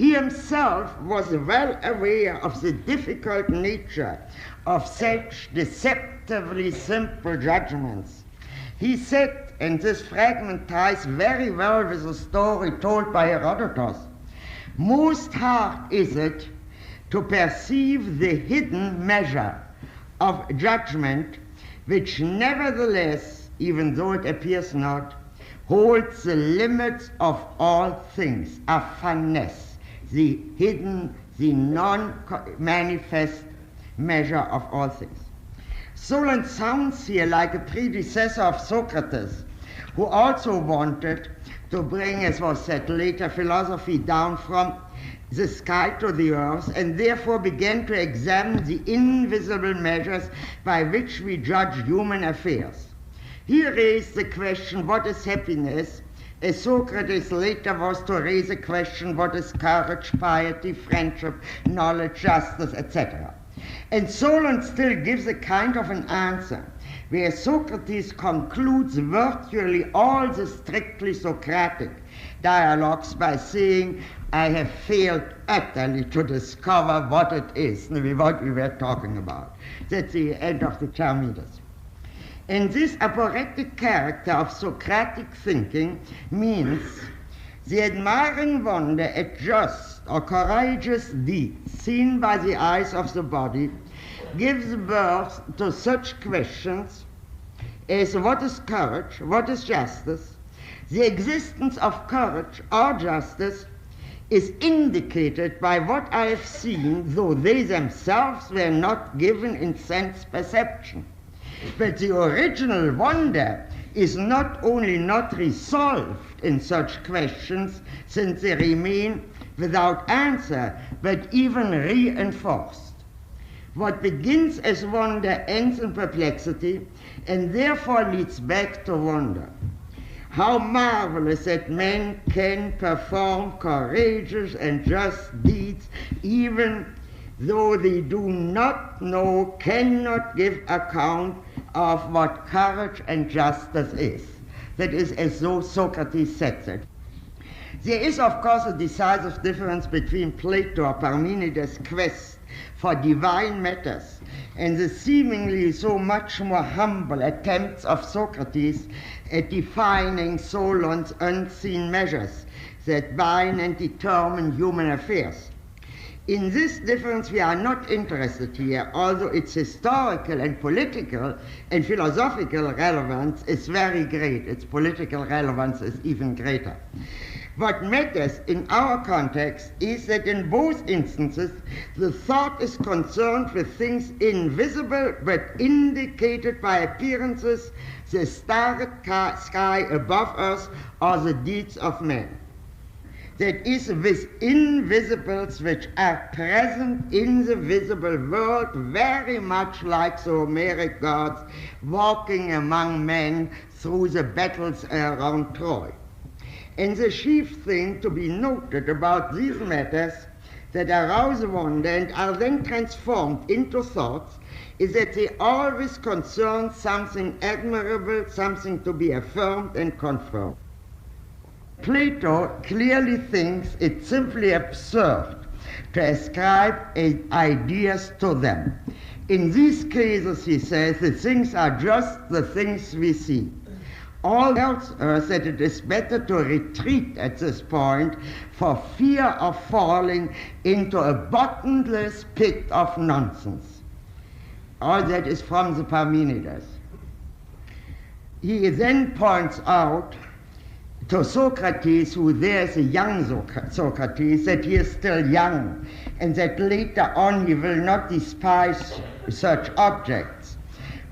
He himself was well aware of the difficult nature of such deceptively simple judgments. He said, and this fragment ties very well with the story told by Herodotus, most hard is it to perceive the hidden measure of judgment, which nevertheless, even though it appears not, holds the limits of all things, aphanes, the hidden, the non-manifest measure of all things. Solon sounds here like a predecessor of Socrates, who also wanted to bring, as was said later, philosophy down from the sky to the earth, and therefore began to examine the invisible measures by which we judge human affairs. He raised the question, what is happiness? As Socrates later was to raise the question, what is courage, piety, friendship, knowledge, justice, etc. And Solon still gives a kind of an answer, where Socrates concludes virtually all the strictly Socratic dialogues by saying, I have failed utterly to discover what it is, what we were talking about. That's the end of the Charmides. And this aporetic character of Socratic thinking means the admiring wonder at just or courageous deeds seen by the eyes of the body gives birth to such questions as what is courage, what is justice. The existence of courage or justice is indicated by what I have seen, though they themselves were not given in sense perception. But the original wonder is not only not resolved in such questions, since they remain without answer, but even reinforced. What begins as wonder ends in perplexity, and therefore leads back to wonder. How marvelous that men can perform courageous and just deeds, even though they do not know, cannot give account of what courage and justice is. That is as though Socrates said that. There is, of course, a decisive difference between Plato or Parmenides' quest for divine matters and the seemingly so much more humble attempts of Socrates at defining Solon's unseen measures that bind and determine human affairs. In this difference we are not interested here, although its historical and political and philosophical relevance is very great. Its political relevance is even greater. What matters in our context is that in both instances the thought is concerned with things invisible but indicated by appearances, the starry sky above us or the deeds of men. That is, with invisibles which are present in the visible world, very much like the Homeric gods walking among men through the battles around Troy. And the chief thing to be noted about these matters that arouse wonder and are then transformed into thoughts is that they always concern something admirable, something to be affirmed and confirmed. Plato clearly thinks it simply absurd to ascribe ideas to them. In these cases, he says, the things are just the things we see. All tells us that it is better to retreat at this point for fear of falling into a bottomless pit of nonsense. All that is from the Parmenides. He then points out to Socrates, who there is a young Socrates, that he is still young, and that later on he will not despise such objects.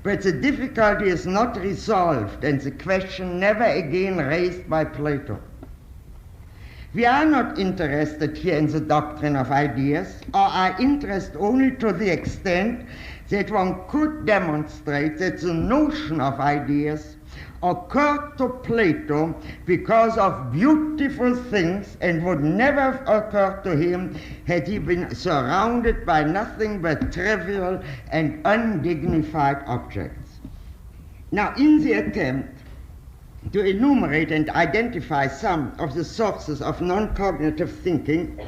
But the difficulty is not resolved, and the question never again raised by Plato. We are not interested here in the doctrine of ideas, or are interested only to the extent that one could demonstrate that the notion of ideas occurred to Plato because of beautiful things and would never have occurred to him had he been surrounded by nothing but trivial and undignified objects. Now, in the attempt to enumerate and identify some of the sources of non-cognitive thinking,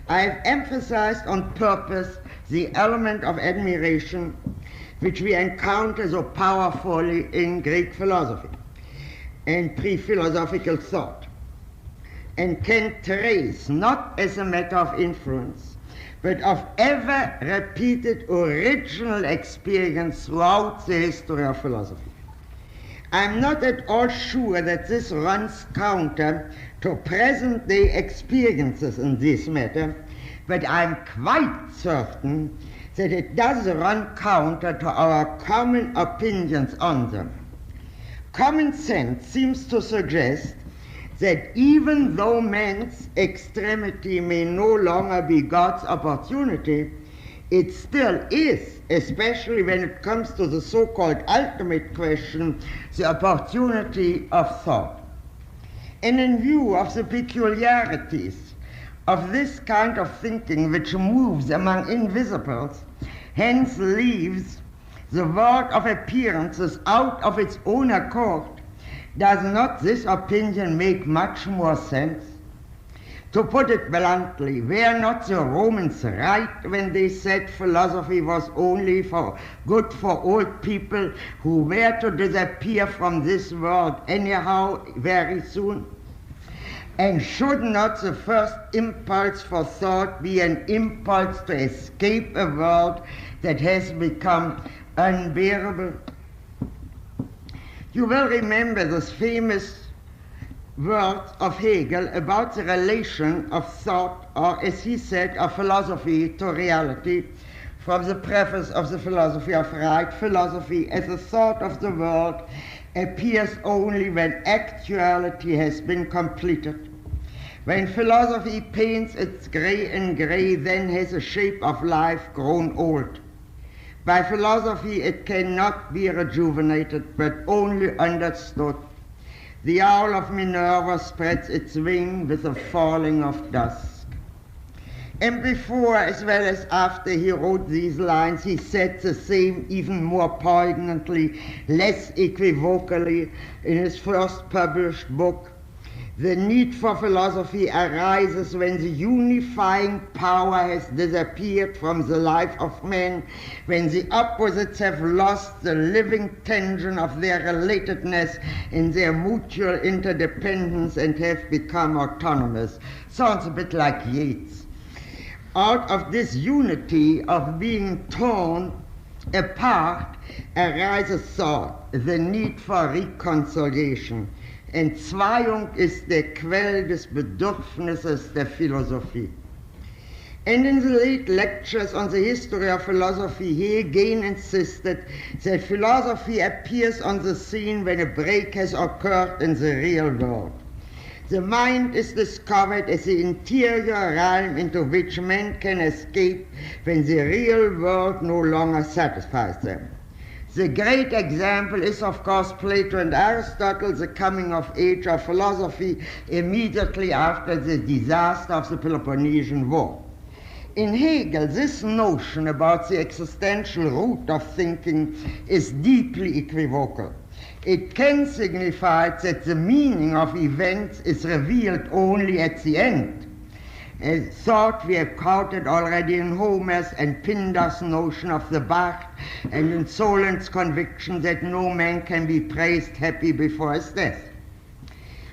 I have emphasized on purpose the element of admiration which we encounter so powerfully in Greek philosophy and pre-philosophical thought, and can trace, not as a matter of influence, but of ever-repeated original experience throughout the history of philosophy. I am not at all sure that this runs counter to present-day experiences in this matter, but I am quite certain that it does run counter to our common opinions on them. Common sense seems to suggest that even though man's extremity may no longer be God's opportunity, it still is, especially when it comes to the so-called ultimate question, the opportunity of thought. And in view of the peculiarities of this kind of thinking which moves among invisibles, hence leaves the world of appearances out of its own accord, does not this opinion make much more sense? To put it bluntly, were not the Romans right when they said philosophy was only good for old people who were to disappear from this world anyhow very soon? And should not the first impulse for thought be an impulse to escape a world that has become unbearable? You will remember this famous words of Hegel about the relation of thought, or as he said, of philosophy to reality, from the preface of the philosophy of right. Philosophy as a thought of the world appears only when actuality has been completed. When philosophy paints its gray in gray, then has the shape of life grown old. By philosophy it cannot be rejuvenated, but only understood. The owl of Minerva spreads its wing with the falling of dusk. And before as well as after he wrote these lines, he said the same even more poignantly, less equivocally, in his first published book. The need for philosophy arises when the unifying power has disappeared from the life of man, when the opposites have lost the living tension of their relatedness in their mutual interdependence and have become autonomous. Sounds a bit like Yeats. Out of this unity of being torn apart arises thought, the need for reconciliation. Entzweiung ist der Quell des Bedürfnisses der Philosophie. And in the late lectures on the history of philosophy, he again insisted that philosophy appears on the scene when a break has occurred in the real world. The mind is discovered as the interior realm into which men can escape when the real world no longer satisfies them. The great example is, of course, Plato and Aristotle, the coming of age of philosophy immediately after the disaster of the Peloponnesian War. In Hegel, this notion about the existential root of thinking is deeply equivocal. It can signify that the meaning of events is revealed only at the end. A thought we have quoted already in Homer's and Pindar's notion of the Bard, and in Solon's conviction that no man can be praised happy before his death.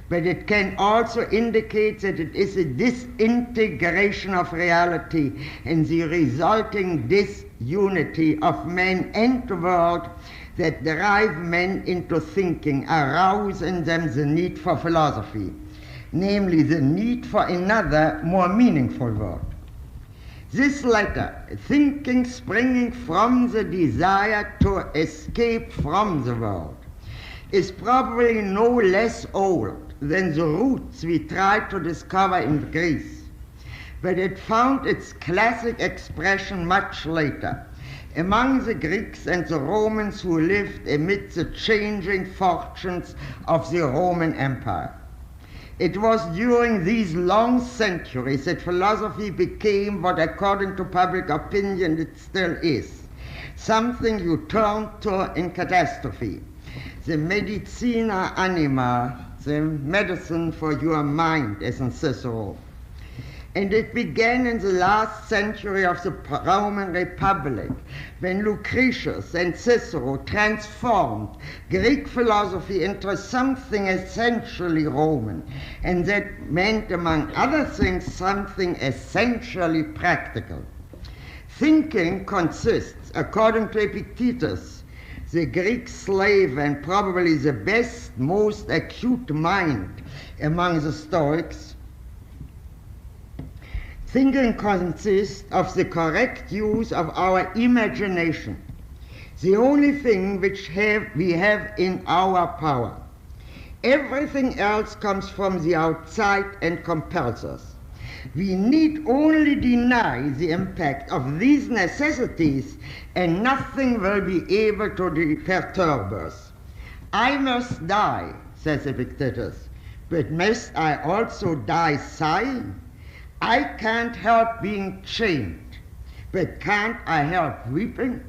But it can also indicate that it is a disintegration of reality and the resulting disunity of man and the world that drive men into thinking, arouse in them the need for philosophy, namely the need for another, more meaningful world. This latter, thinking springing from the desire to escape from the world, is probably no less old than the roots we tried to discover in Greece, but it found its classic expression much later, among the Greeks and the Romans who lived amid the changing fortunes of the Roman Empire. It was during these long centuries that philosophy became what, according to public opinion, it still is, something you turn to in catastrophe, the medicina anima, the medicine for your mind, as in Cicero. And it began in the last century of the Roman Republic, when Lucretius and Cicero transformed Greek philosophy into something essentially Roman, and that meant, among other things, something essentially practical. Thinking consists, according to Epictetus, the Greek slave and probably the best, most acute mind among the Stoics, thinking consists of the correct use of our imagination, the only thing which we have in our power. Everything else comes from the outside and compels us. We need only deny the impact of these necessities, and nothing will be able to perturb us. I must die, says Epictetus, but must I also die sighing? I can't help being chained, but can't I help weeping?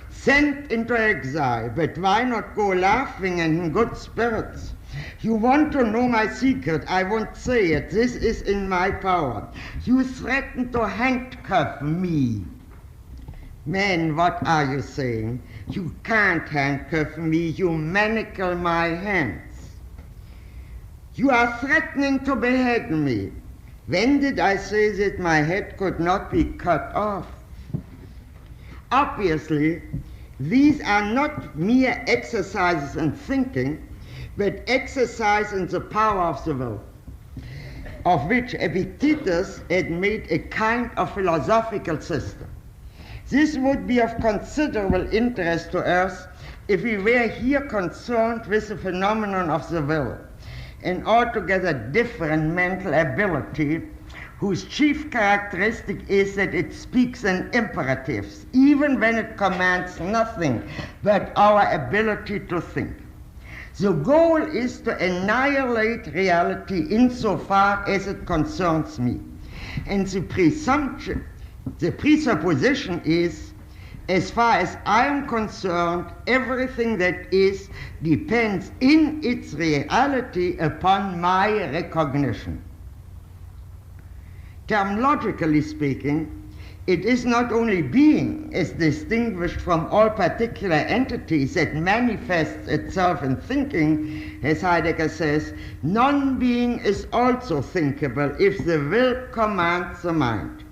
Sent into exile, but why not go laughing and in good spirits? You want to know my secret, I won't say it, this is in my power. You threaten to handcuff me. Man, what are you saying? You can't handcuff me, you manacle my hands. You are threatening to behead me. When did I say that my head could not be cut off? Obviously, these are not mere exercises in thinking, but exercise in the power of the will, of which Epictetus had made a kind of philosophical system. This would be of considerable interest to us if we were here concerned with the phenomenon of the will, an altogether different mental ability whose chief characteristic is that it speaks in imperatives, even when it commands nothing but our ability to think. The goal is to annihilate reality insofar as it concerns me. And the presupposition is, as far as I am concerned, everything that is depends in its reality upon my recognition. Terminologically speaking, it is not only being, as distinguished from all particular entities, that manifests itself in thinking, as Heidegger says, non-being is also thinkable if the will commands the mind.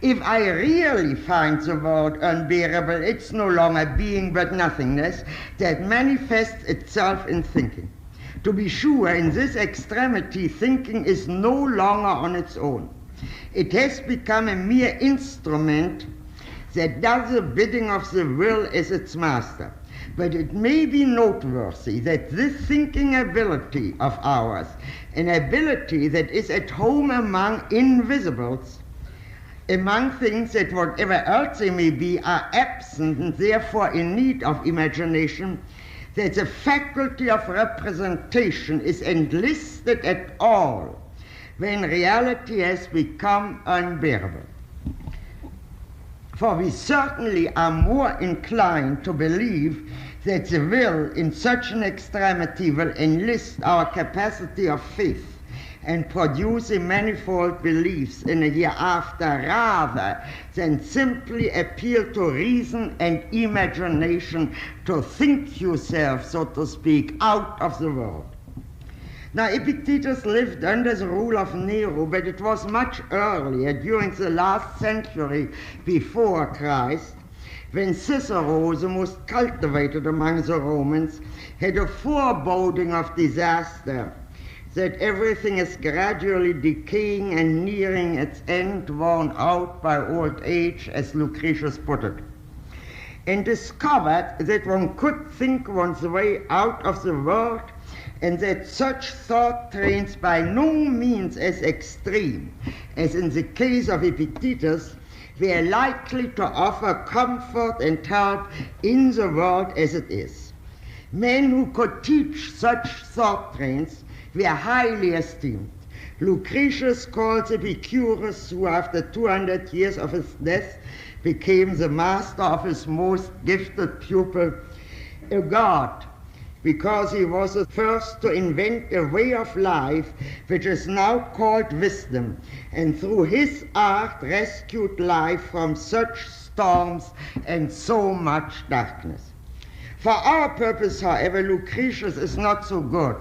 If I really find the world unbearable, it's no longer being but nothingness that manifests itself in thinking. To be sure, in this extremity, thinking is no longer on its own. It has become a mere instrument that does the bidding of the will as its master. But it may be noteworthy that this thinking ability of ours, an ability that is at home among invisibles, among things that whatever else they may be are absent and therefore in need of imagination, that the faculty of representation is enlisted at all when reality has become unbearable. For we certainly are more inclined to believe that the will in such an extremity will enlist our capacity of faith and produce a manifold beliefs in a hereafter rather than simply appeal to reason and imagination to think yourself, so to speak, out of the world. Now, Epictetus lived under the rule of Nero, but it was much earlier, during the last century before Christ, when Cicero, the most cultivated among the Romans, had a foreboding of disaster, that everything is gradually decaying and nearing its end, worn out by old age, as Lucretius put it, and discovered that one could think one's way out of the world, and that such thought trains by no means as extreme as in the case of Epictetus were likely to offer comfort and help in the world as it is. Men who could teach such thought trains were highly esteemed. Lucretius calls Epicurus, who after 200 years of his death became the master of his most gifted pupil, a god, because he was the first to invent a way of life which is now called wisdom, and through his art rescued life from such storms and so much darkness. For our purpose, however, Lucretius is not so good.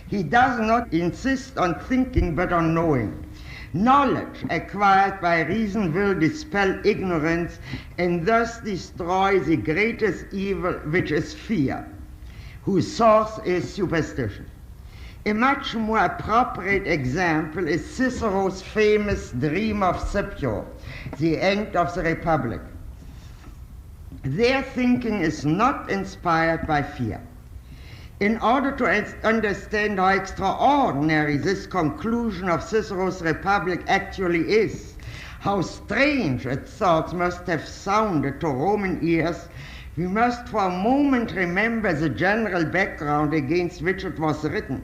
He does not insist on thinking but on knowing. Knowledge acquired by reason will dispel ignorance and thus destroy the greatest evil, which is fear, whose source is superstition. A much more appropriate example is Cicero's famous dream of Scipio, the end of the Republic. Their thinking is not inspired by fear. In order to understand how extraordinary this conclusion of Cicero's Republic actually is, how strange its thoughts must have sounded to Roman ears, we must for a moment remember the general background against which it was written.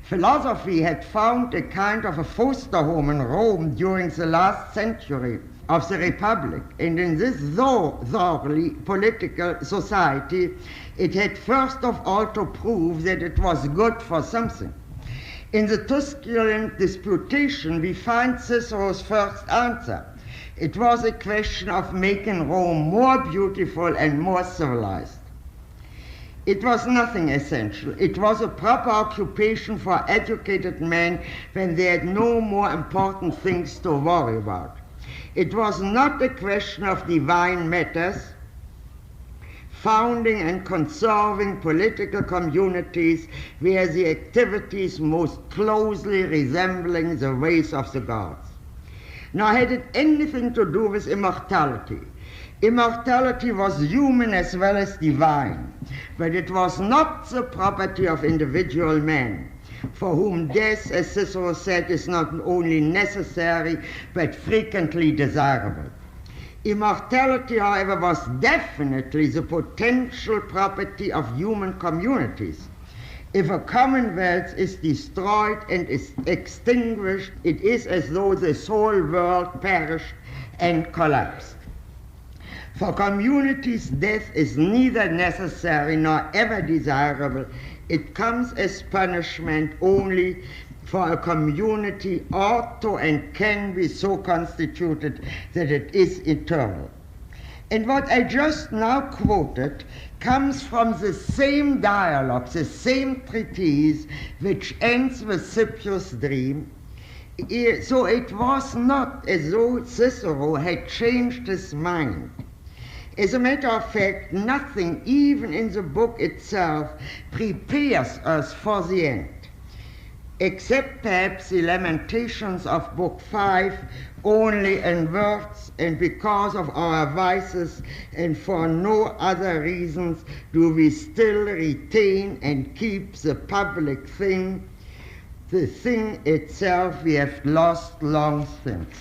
Philosophy had found a kind of a foster home in Rome during the last century of the Republic, and in this thoroughly political society, it had first of all to prove that it was good for something. In the Tusculan Disputation, we find Cicero's first answer. It was a question of making Rome more beautiful and more civilized. It was nothing essential. It was a proper occupation for educated men when they had no more important things to worry about. It was not a question of divine matters, founding and conserving political communities where the activities most closely resembling the ways of the gods. Nor had it anything to do with immortality. Immortality was human as well as divine, but it was not the property of individual men, for whom death, as Cicero said, is not only necessary, but frequently desirable. Immortality, however, was definitely the potential property of human communities. If a commonwealth is destroyed and is extinguished, it is as though the whole world perished and collapsed. For communities, death is neither necessary nor ever desirable. It comes as punishment only, for a community ought to and can be so constituted that it is eternal. And what I just now quoted comes from the same dialogue, the same treatise, which ends with Scipio's dream. So it was not as though Cicero had changed his mind. As a matter of fact, nothing, even in the book itself, prepares us for the end, except perhaps the Lamentations of Book 5, only in words, and because of our vices and for no other reasons do we still retain and keep the public thing, the thing itself we have lost long since.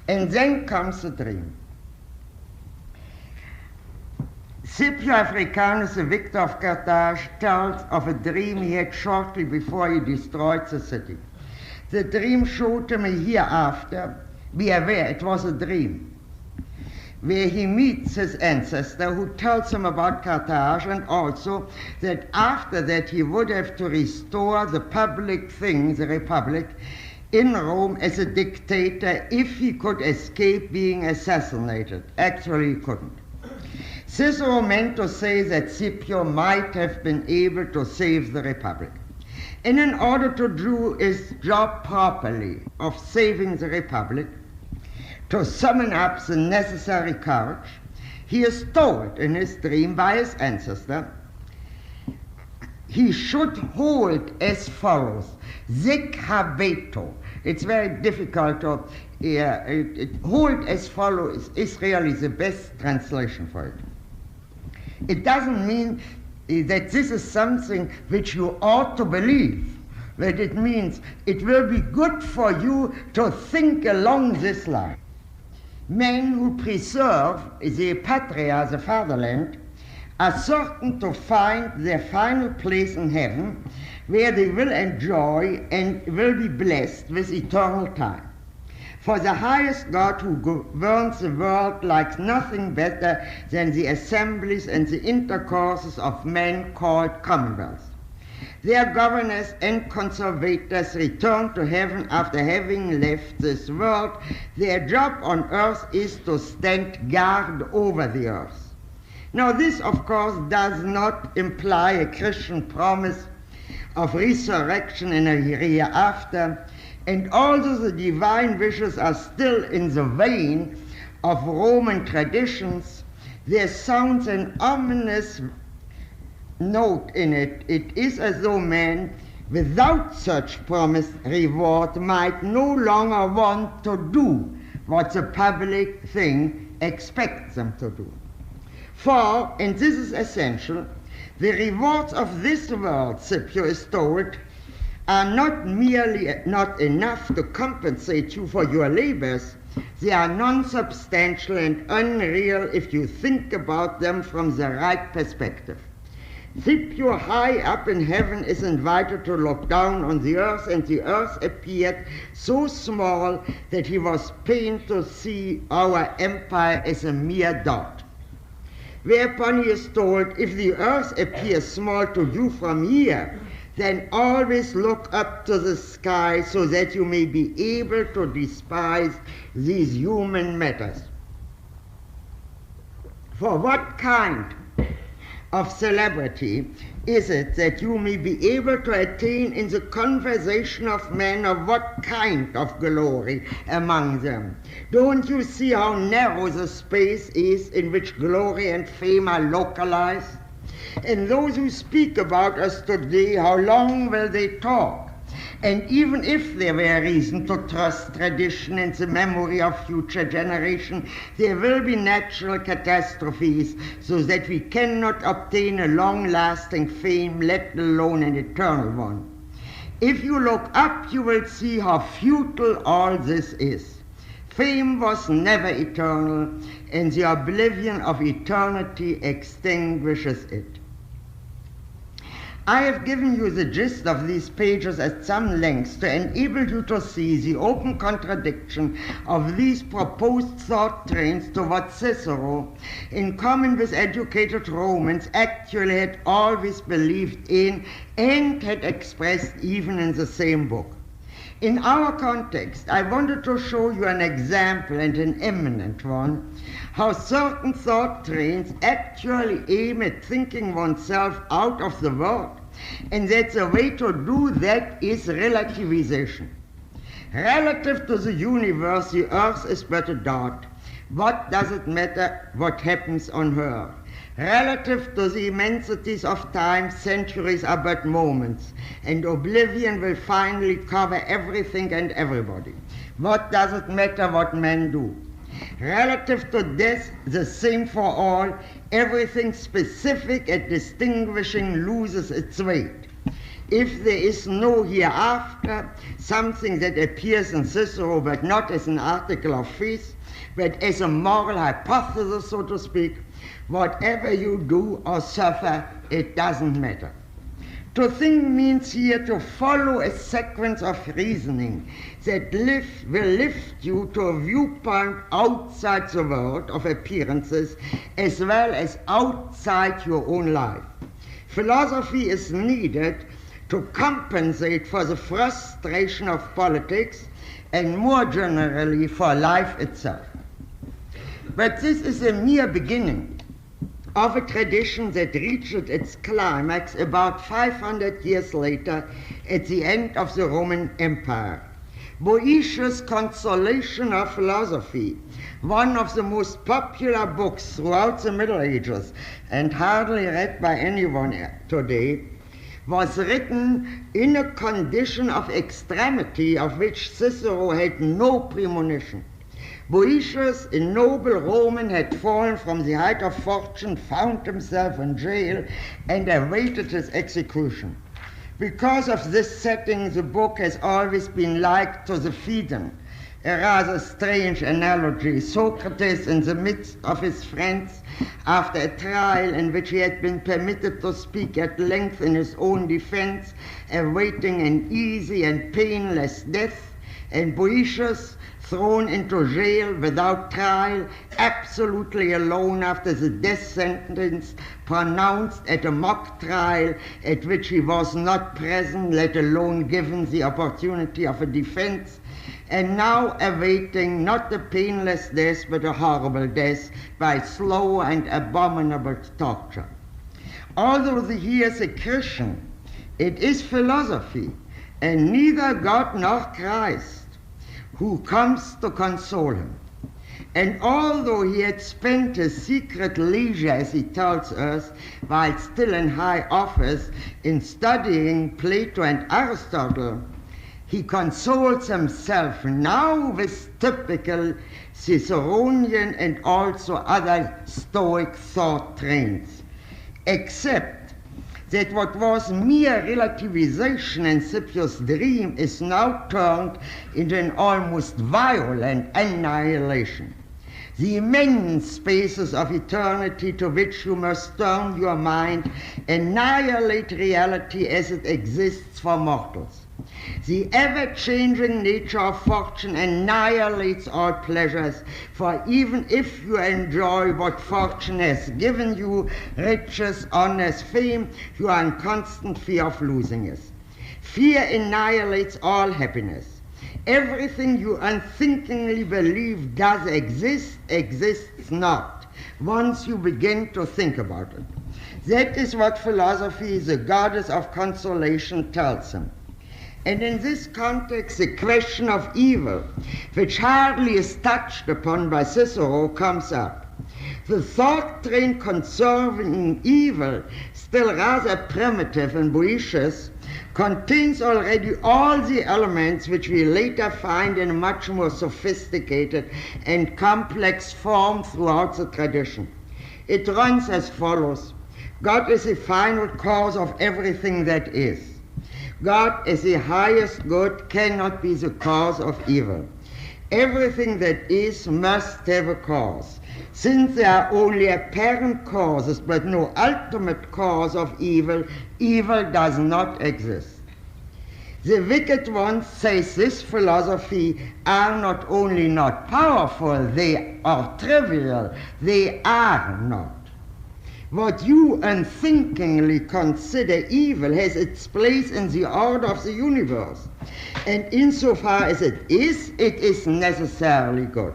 And then comes the dream. Scipio Africanus, the victor of Carthage, tells of a dream he had shortly before he destroyed the city. The dream showed him a hereafter. Be aware, it was a dream, where he meets his ancestor who tells him about Carthage, and also that after that he would have to restore the public thing, the Republic, in Rome as a dictator if he could escape being assassinated. Actually, he couldn't. Cicero meant to say that Scipio might have been able to save the Republic. And in order to do his job properly of saving the Republic, to summon up the necessary courage, he is told in his dream by his ancestor, he should hold as follows, sic habeto. It's very difficult to hold as follows is really the best translation for it. It doesn't mean that this is something which you ought to believe, but it means it will be good for you to think along this line. Men who preserve the patria, the fatherland, are certain to find their final place in heaven, where they will enjoy and will be blessed with eternal time. For the highest God who governs the world likes nothing better than the assemblies and the intercourses of men called commonwealths. Their governors and conservators return to heaven after having left this world. Their job on earth is to stand guard over the earth. Now this, of course, does not imply a Christian promise of resurrection in a hereafter, and although the divine wishes are still in the vein of Roman traditions, there sounds an ominous note in it. It is as though man, without such promised reward, might no longer want to do what the public thing expects them to do. For, and this is essential, the rewards of this world, Scipio is told, are not merely not enough to compensate you for your labors. They are non-substantial and unreal if you think about them from the right perspective. Scipio, high up in heaven, is invited to look down on the earth, and the earth appeared so small that he was pained to see our empire as a mere dot. Whereupon he is told, if the earth appears small to you from here, then always look up to the sky so that you may be able to despise these human matters. For what kind of celebrity is it that you may be able to attain in the conversation of men, of what kind of glory among them? Don't you see how narrow the space is in which glory and fame are localized? And those who speak about us today, how long will they talk? And even if there were reason to trust tradition and the memory of future generations, there will be natural catastrophes so that we cannot obtain a long-lasting fame, let alone an eternal one. If you look up, you will see how futile all this is. Fame was never eternal, and the oblivion of eternity extinguishes it. I have given you the gist of these pages at some length to enable you to see the open contradiction of these proposed thought trains to what Cicero, in common with educated Romans, actually had always believed in and had expressed even in the same book. In our context, I wanted to show you an example, and an eminent one, how certain thought trains actually aim at thinking oneself out of the world, and that the way to do that is relativization. Relative to the universe, the earth is but a dot. What does it matter what happens on her? Relative to the immensities of time, centuries are but moments, and oblivion will finally cover everything and everybody. What does it matter what men do? Relative to death, the same for all, everything specific and distinguishing loses its weight. If there is no hereafter, something that appears in Cicero but not as an article of faith, but as a moral hypothesis, so to speak, whatever you do or suffer, it doesn't matter. To think means here to follow a sequence of reasoning that will lift you to a viewpoint outside the world of appearances as well as outside your own life. Philosophy is needed to compensate for the frustration of politics and more generally for life itself. But this is a mere beginning of a tradition that reached its climax about 500 years later at the end of the Roman Empire. Boëthius' Consolation of Philosophy, one of the most popular books throughout the Middle Ages and hardly read by anyone today, was written in a condition of extremity of which Cicero had no premonition. Boëthius, a noble Roman, had fallen from the height of fortune, found himself in jail, and awaited his execution. Because of this setting, the book has always been likened to the Phaedon, a rather strange analogy. Socrates, in the midst of his friends, after a trial in which he had been permitted to speak at length in his own defense, awaiting an easy and painless death, and Boëthius, thrown into jail without trial, absolutely alone after the death sentence pronounced at a mock trial at which he was not present, let alone given the opportunity of a defense, and now awaiting not a painless death but a horrible death by slow and abominable torture. Although he is a Christian, it is philosophy, and neither God nor Christ, who comes to console him. And although he had spent his secret leisure, as he tells us, while still in high office, in studying Plato and Aristotle, he consoles himself now with typical Ciceronian and also other Stoic thought trains, except that what was mere relativization and Scipio's dream is now turned into an almost violent annihilation. The immense spaces of eternity to which you must turn your mind annihilate reality as it exists for mortals. The ever-changing nature of fortune annihilates all pleasures, for even if you enjoy what fortune has given you, riches, honors, fame, you are in constant fear of losing it. Fear annihilates all happiness. Everything you unthinkingly believe does exist, exists not, once you begin to think about it. That is what philosophy, the goddess of consolation, tells him. And in this context, the question of evil, which hardly is touched upon by Cicero, comes up. The thought train concerning evil, still rather primitive and bourgeois, contains already all the elements which we later find in a much more sophisticated and complex form throughout the tradition. It runs as follows. God is the final cause of everything that is. God, as the highest good, cannot be the cause of evil. Everything that is must have a cause. Since there are only apparent causes but no ultimate cause of evil, evil does not exist. The wicked ones, says this philosophy, are not only not powerful, they are trivial, they are not. What you unthinkingly consider evil has its place in the order of the universe, and insofar as it is necessarily good.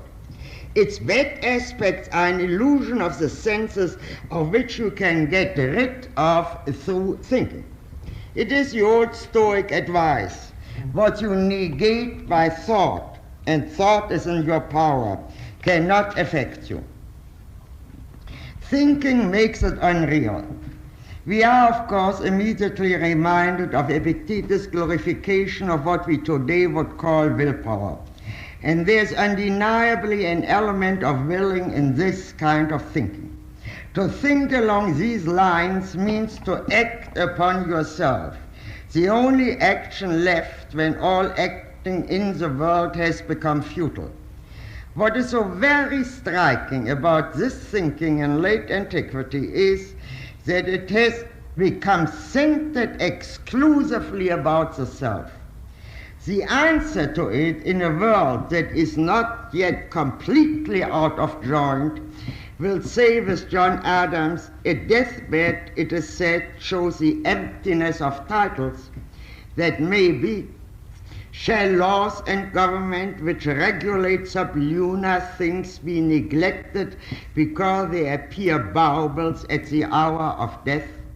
Its bad aspects are an illusion of the senses of which you can get rid of through thinking. It is the old Stoic advice. What you negate by thought, and thought is in your power, cannot affect you. Thinking makes it unreal. We are, of course, immediately reminded of Epictetus' glorification of what we today would call willpower. And there's undeniably an element of willing in this kind of thinking. To think along these lines means to act upon yourself, the only action left when all acting in the world has become futile. What is so very striking about this thinking in late antiquity is that it has become centered exclusively about the self. The answer to it in a world that is not yet completely out of joint will say with John Adams, a deathbed, it is said, shows the emptiness of titles, that maybe shall laws and government which regulate sublunar things be neglected because they appear baubles at the hour of death?